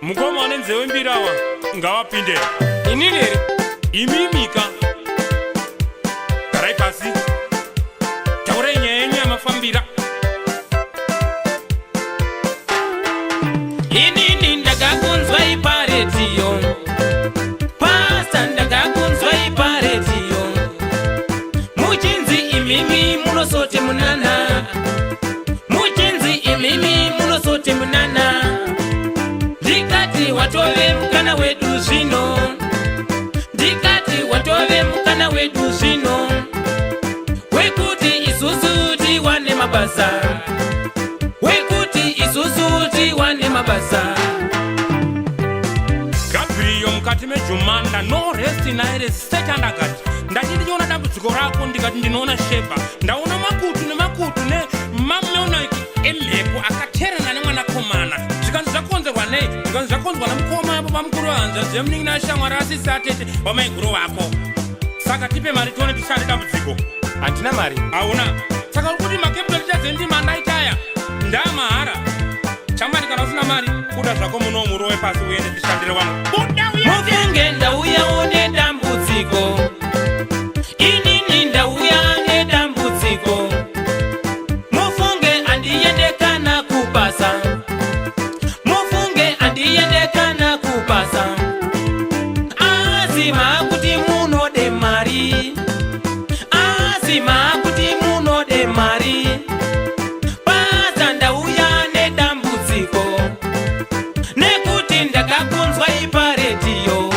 mukoma nenzeve mbirawa ngavapinde inini imimika garai pasi taurai nyaya yenyu yamafambira. inini ndakakunzwa iparedhiyo pasta ndakakunzwa iparedhiyo muchinzi imimi munosoti munana muchinzi imimi munosoti munana ndikati watove mukana wedu zvino ndikati watove mukana wedu zvino wekuti isusu tiwane mabasa wekuti isusu tiwane mabasa. Gabriel mukati mejumanda no rest naire sechandakati ndati ndichiona dambudziko rako ndikati ndinoona shepa ndaona makutu nemakutu nemameonaki emhepo akaterana nemwanakomana zvikanzi zvakonzerwa nei zvikanzi zvakonzerwa namukoma apo pamukuru wanzanzi yemuningi nashamwari asisi atete wamaiguru wako saka tipe mari tione tishande dambudziko. Handina mari hauna saka uri kuti makepitali chadzendima ndaitaya ndamahara chamari kana usina mari kuda zvako muno murowe pasi uende tishandire vamwe mufunge ndauyawo nedambudziko inini ndauya nedambudziko mufunge andiendekana kubasa mufunge andiendekana kubasa azima kuti munode mari azima kuti munode mari basa ndauya nedambudziko nekuti ndakakunzwa iparedhiyo.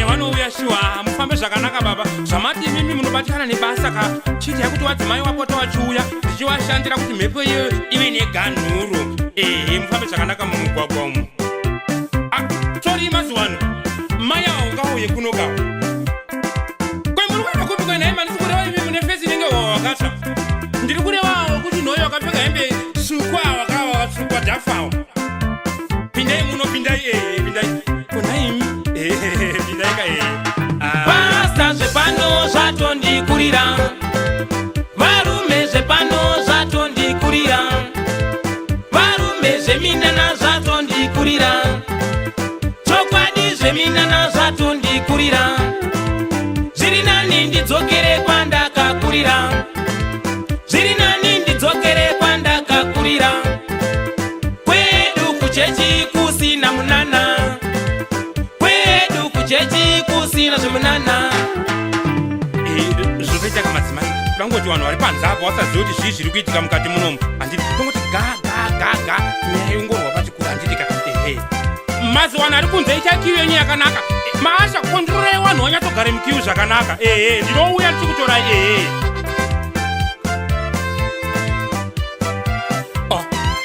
vanouya shuwa mufambe zvakanaka baba zvamati imimi munobatikana nebasa ka chiti yakuti wadzimai wapota wachiuya ndichiwashandira kuti mhepo iyo ive neganhuro mufambe zvakanaka mumugwagwa umu tori mazuwano mai avo ngauye kunokawo kwemuri kuenda kupi kwenhai mandisi kureva imi mune fesi inenge wawakatsva ndiri kurevawo kuti nhoyo wakapfeka hembe tsvuku awakatsvukwa dhafawo pindai muno pindai pindai konhaimi pindai basa zvepano zvatondikurira varume zvepano zvatondikurira varume zveminana zvatondikurira chokwadi zveminana zvatondikurira zviri nani ndidzokere kwandakakurira zviri nani ndidzokere kwandakakurira kwedu kuchechi kusina munana kwedu kuchechi kusina zvemunana. zvotoitaka madzimai tangoti vanhu vari panze apo vasaziva kuti zvii zviri kuitika mukati munomu handiti tongoti gaga nyaya yongorwa pachikuru handitika mazuvanhu ari kunze ichakiu yenyu yakanaka maasha kondororei vanhu vanyatsogare mukiu zvakanaka ndinouya ndichikutorai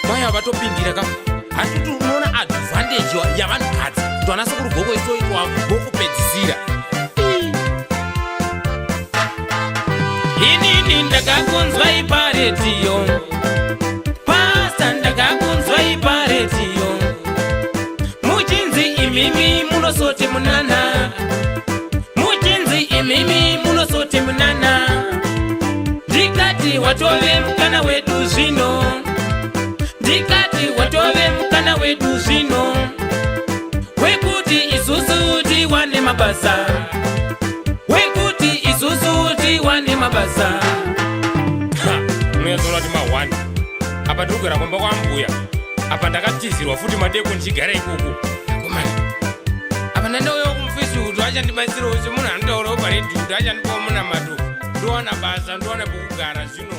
mai avatopindira ka handiti unoona advantage yavanhukadzi ndwanasa kuri goko isoitwa gokupedzisira inini ndakakunzwa iparedhiyo pasta ndakakunzwa iparedhiyo muchinzi imimi munosoti munana muchinzi imimi munosoti munana ndikati watove mukana wedu zvino ndikati watove mukana wedu zvino wekuti isusu tiwane mabasa wekuti isusu tiwane mabasa. munoyazoona kuti mahwani apa ndirikugara kwamba kwambuya apa ndakatizirwa futi madeko ndichigara ikoko komana apa ndandauyawo kumufisi kuti achandibatsirawo semunhu anotaurawo paredhiyo kuti achandipawo muna mato ndowana basa ndowana pekugara zvino